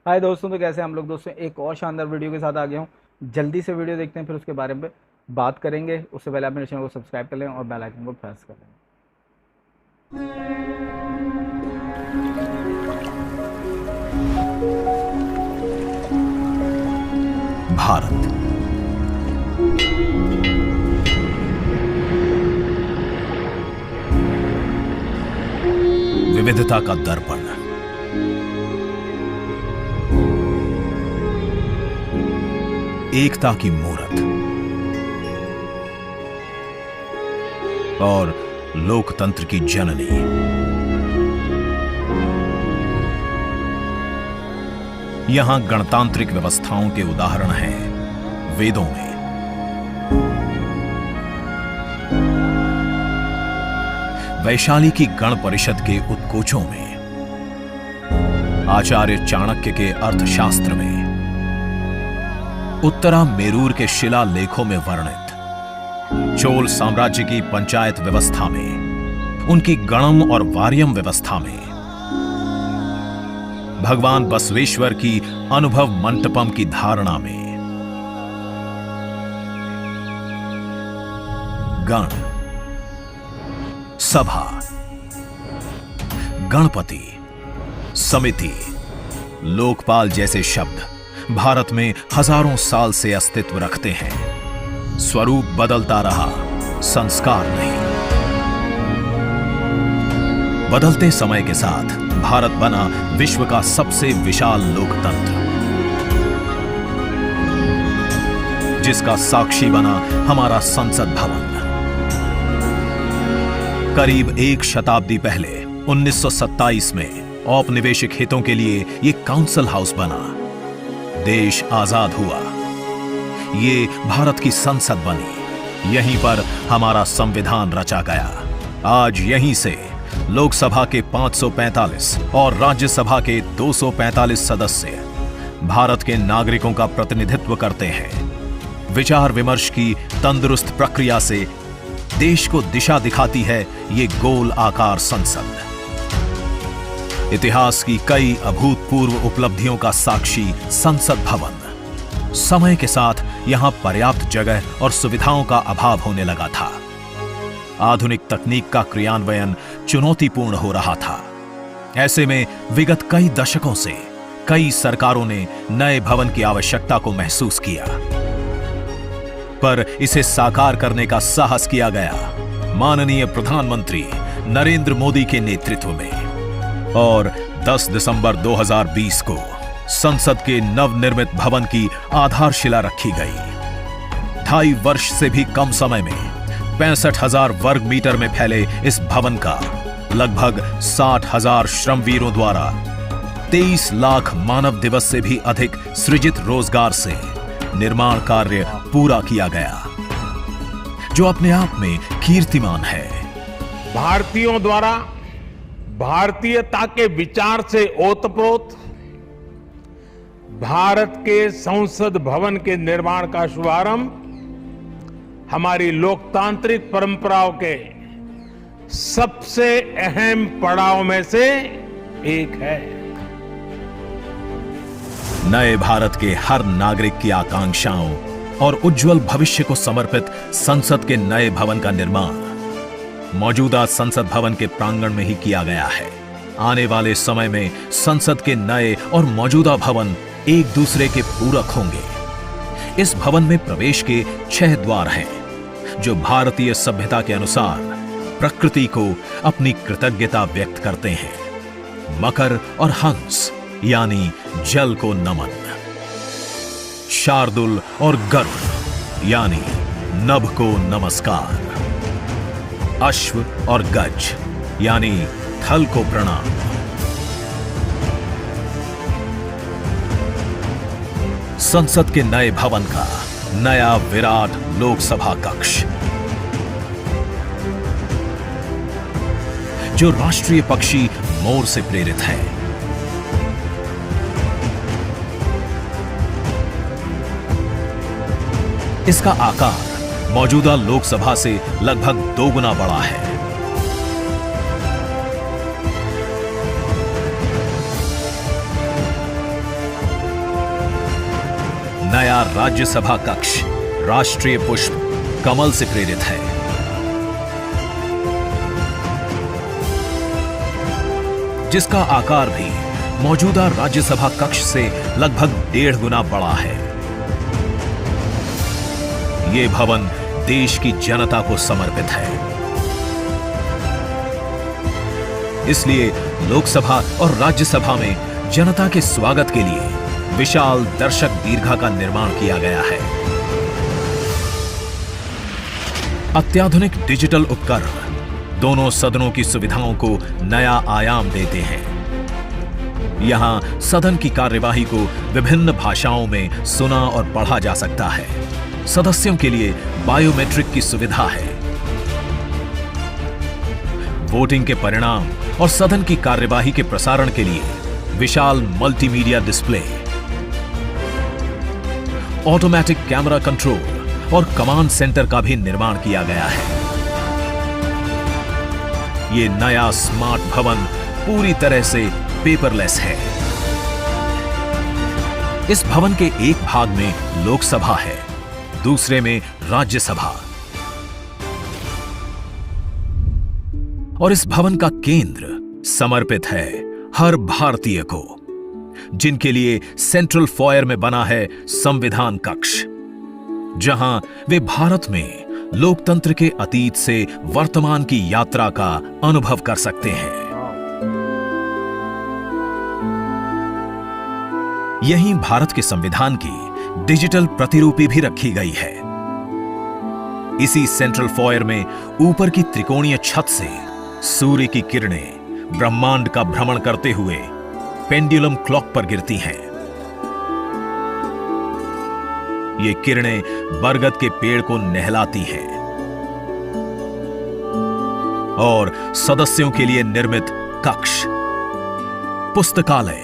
हाय दोस्तों, तो कैसे हम लोग दोस्तों एक और शानदार वीडियो के साथ आ गया हूँ। जल्दी से वीडियो देखते हैं, फिर उसके बारे में बात करेंगे। उससे पहले आप मेरे चैनल को सब्सक्राइब कर लें और बेल आइकन को प्रेस कर लें। भारत विविधता का दर्पण, एकता की मूरत और लोकतंत्र की जननी। यहां गणतांत्रिक व्यवस्थाओं के उदाहरण हैं वेदों में, वैशाली की गण परिषद के उत्कोचों में, आचार्य चाणक्य के अर्थशास्त्र में, उत्तरा मेरूर के शिलालेखों में वर्णित चोल साम्राज्य की पंचायत व्यवस्था में, उनकी गणम और वार्यम व्यवस्था में, भगवान बसवेश्वर की अनुभव मंटपम की धारणा में। गण, सभा, गणपति, समिति, लोकपाल जैसे शब्द भारत में हजारों साल से अस्तित्व रखते हैं। स्वरूप बदलता रहा, संस्कार नहीं। बदलते समय के साथ भारत बना विश्व का सबसे विशाल लोकतंत्र, जिसका साक्षी बना हमारा संसद भवन। करीब एक शताब्दी पहले 1927 में औपनिवेशिक हितों के लिए यह काउंसिल हाउस बना। देश आजाद हुआ, ये भारत की संसद बनी। यहीं पर हमारा संविधान रचा गया। आज यहीं से लोकसभा के 545 और राज्यसभा के 245 सदस्य भारत के नागरिकों का प्रतिनिधित्व करते हैं। विचार विमर्श की तंदुरुस्त प्रक्रिया से देश को दिशा दिखाती है ये गोल आकार संसद। इतिहास की कई अभूतपूर्व उपलब्धियों का साक्षी संसद भवन। समय के साथ यहां पर्याप्त जगह और सुविधाओं का अभाव होने लगा था। आधुनिक तकनीक का क्रियान्वयन चुनौतीपूर्ण हो रहा था। ऐसे में विगत कई दशकों से कई सरकारों ने नए भवन की आवश्यकता को महसूस किया, पर इसे साकार करने का साहस किया गया माननीय प्रधानमंत्री नरेंद्र मोदी के नेतृत्व में। और 10 दिसंबर 2020 को संसद के नवनिर्मित भवन की आधारशिला रखी गई। 2.5 वर्ष से भी कम समय में 65,000 वर्ग मीटर में फैले इस भवन का लगभग 60,000 श्रमवीरों द्वारा 23 लाख मानव दिवस से भी अधिक सृजित रोजगार से निर्माण कार्य पूरा किया गया, जो अपने आप में कीर्तिमान है। भारतीयों द्वारा भारतीयता के विचार से ओतप्रोत भारत के संसद भवन के निर्माण का शुभारंभ हमारी लोकतांत्रिक परंपराओं के सबसे अहम पड़ाव में से एक है। नए भारत के हर नागरिक की आकांक्षाओं और उज्जवल भविष्य को समर्पित संसद के नए भवन का निर्माण मौजूदा संसद भवन के प्रांगण में ही किया गया है। आने वाले समय में संसद के नए और मौजूदा भवन एक दूसरे के पूरक होंगे। इस भवन में प्रवेश के 6 द्वार हैं, जो भारतीय सभ्यता के अनुसार प्रकृति को अपनी कृतज्ञता व्यक्त करते हैं। मकर और हंस यानी जल को नमन, शार्दुल और गरुड़ यानी नभ को नमस्कार, अश्व और गज यानी थल को प्रणाम। संसद के नए भवन का नया विराट लोकसभा कक्ष, जो राष्ट्रीय पक्षी मोर से प्रेरित है। इसका आकार मौजूदा लोकसभा से लगभग 2 गुना बड़ा है। नया राज्यसभा कक्ष राष्ट्रीय पुष्प कमल से प्रेरित है। जिसका आकार भी मौजूदा राज्यसभा कक्ष से लगभग 1.5 गुना बड़ा है। ये भवन देश की जनता को समर्पित है। इसलिए लोकसभा और राज्यसभा में जनता के स्वागत के लिए विशाल दर्शक दीर्घा का निर्माण किया गया है। अत्याधुनिक डिजिटल उपकरण दोनों सदनों की सुविधाओं को नया आयाम देते हैं। यहां सदन की कार्यवाही को विभिन्न भाषाओं में सुना और पढ़ा जा सकता है। सदस्यों के लिए बायोमेट्रिक की सुविधा है। वोटिंग के परिणाम और सदन की कार्यवाही के प्रसारण के लिए विशाल multimedia display, automatic camera control और कमांड सेंटर का भी निर्माण किया गया है। ये नया स्मार्ट भवन पूरी तरह से पेपरलेस है। इस भवन के एक भाग में लोकसभा है, दूसरे में राज्यसभा। और इस भवन का केंद्र समर्पित है हर भारतीय को, जिनके लिए सेंट्रल फॉयर में बना है संविधान कक्ष, जहां वे भारत में लोकतंत्र के अतीत से वर्तमान की यात्रा का अनुभव कर सकते हैं। यहीं भारत के संविधान की डिजिटल प्रतिरूपी भी रखी गई है। इसी सेंट्रल फॉयर में ऊपर की त्रिकोणीय छत से सूर्य की किरणें ब्रह्मांड का भ्रमण करते हुए पेंडुलम क्लॉक पर गिरती हैं। ये किरणें बरगद के पेड़ को नहलाती हैं और सदस्यों के लिए निर्मित कक्ष, पुस्तकालय,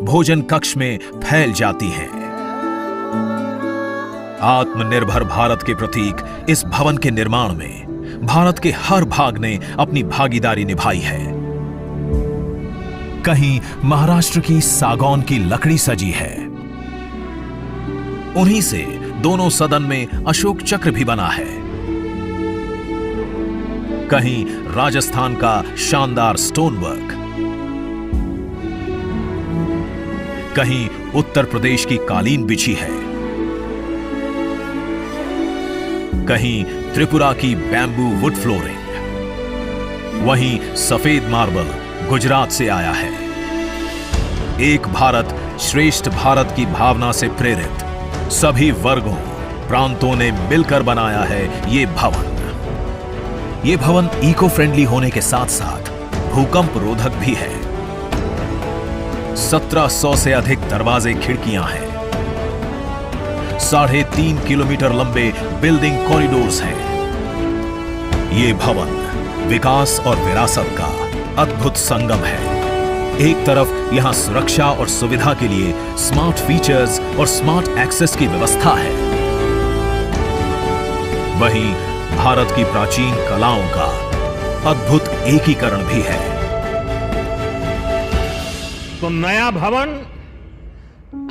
भोजन कक्ष में फैल जाती हैं। आत्मनिर्भर भारत के प्रतीक इस भवन के निर्माण में भारत के हर भाग ने अपनी भागीदारी निभाई है। कहीं महाराष्ट्र की सागौन की लकड़ी सजी है, उन्हीं से दोनों सदन में अशोक चक्र भी बना है। कहीं राजस्थान का शानदार स्टोन वर्क, कहीं उत्तर प्रदेश की कालीन बिछी है, कहीं त्रिपुरा की बैम्बू वुड फ्लोरिंग, वहीं सफेद मार्बल गुजरात से आया है। एक भारत श्रेष्ठ भारत की भावना से प्रेरित सभी वर्गों, प्रांतों ने मिलकर बनाया है ये भवन। ये भवन इको फ्रेंडली होने के साथ साथ भूकंप रोधक भी है। 1700 से अधिक दरवाजे, खिड़कियां हैं। 3.5 किलोमीटर लंबे बिल्डिंग कॉरिडोर्स हैं। ये भवन विकास और विरासत का अद्भुत संगम है। एक तरफ यहां सुरक्षा और सुविधा के लिए स्मार्ट फीचर्स और स्मार्ट एक्सेस की व्यवस्था है, वहीं भारत की प्राचीन कलाओं का अद्भुत एकीकरण भी है। तो नया भवन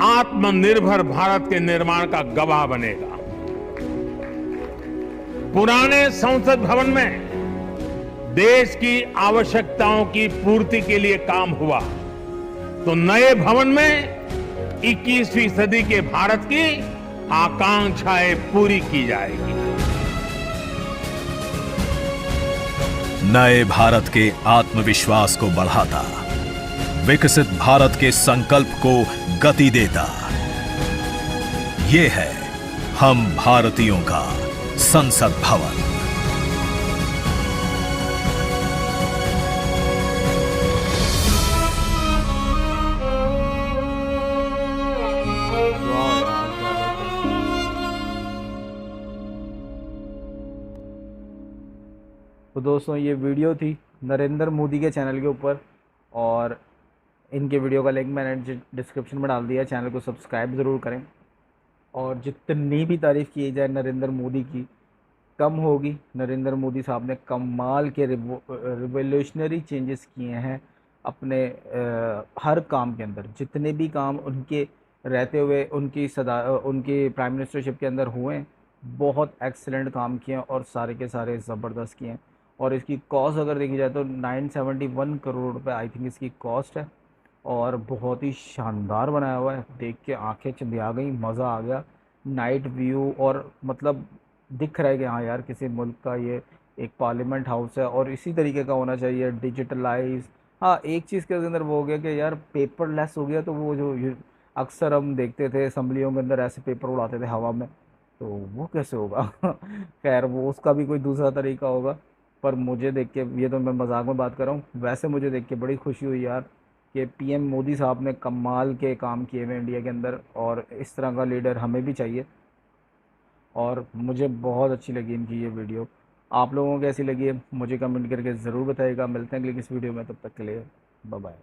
आत्मनिर्भर भारत के निर्माण का गवाह बनेगा। पुराने संसद भवन में देश की आवश्यकताओं की पूर्ति के लिए काम हुआ, तो नए भवन में 21वीं सदी के भारत की आकांक्षाएं पूरी की जाएगी। नए भारत के आत्मविश्वास को बढ़ाता, विकसित भारत के संकल्प को गति देता, ये है हम भारतीयों का संसद भवन। तो दोस्तों, ये वीडियो थी नरेंद्र मोदी के चैनल के ऊपर, और इनके वीडियो का लिंक मैंने डिस्क्रिप्शन में डाल दिया। चैनल को सब्सक्राइब ज़रूर करें, और जितनी भी तारीफ़ की जाए नरेंद्र मोदी की कम होगी। नरेंद्र मोदी साहब ने कमाल के रिवोल्यूशनरी चेंजेस किए हैं अपने हर काम के अंदर। जितने भी काम उनके रहते हुए उनकी प्राइम मिनिस्टरशिप के अंदर हुए हैं, बहुत एक्सीलेंट काम किए हैं और सारे के सारे ज़बरदस्त किए हैं। और इसकी कॉस्ट अगर देखी जाए तो 971 करोड़ रुपए आई थिंक इसकी कॉस्ट है, और बहुत ही शानदार बनाया हुआ है, देख के आंखें चंधिया गई, मज़ा आ गया। नाइट व्यू और मतलब दिख रहा है कि हाँ यार किसी मुल्क का ये एक पार्लियामेंट हाउस है, और इसी तरीके का होना चाहिए, डिजिटलाइज। हाँ, एक चीज़ के अंदर वो हो गया कि यार पेपरलेस हो गया, तो वो जो अक्सर हम देखते थे असम्बलियों के अंदर ऐसे पेपर उड़ाते थे हवा में, तो वो कैसे होगा खैर वो उसका भी कोई दूसरा तरीका होगा। पर मुझे देख के, ये तो मैं मजाक में बात कर रहा हूँ, वैसे मुझे देख के बड़ी खुशी हुई यार कि पीएम मोदी साहब ने कमाल के काम किए हुए इंडिया के अंदर, और इस तरह का लीडर हमें भी चाहिए। और मुझे बहुत अच्छी लगी इनकी ये वीडियो। आप लोगों को कैसी लगी है मुझे कमेंट करके ज़रूर बताइएगा। मिलते हैं अगली किस वीडियो में, तब तक के लिए बाय बाय।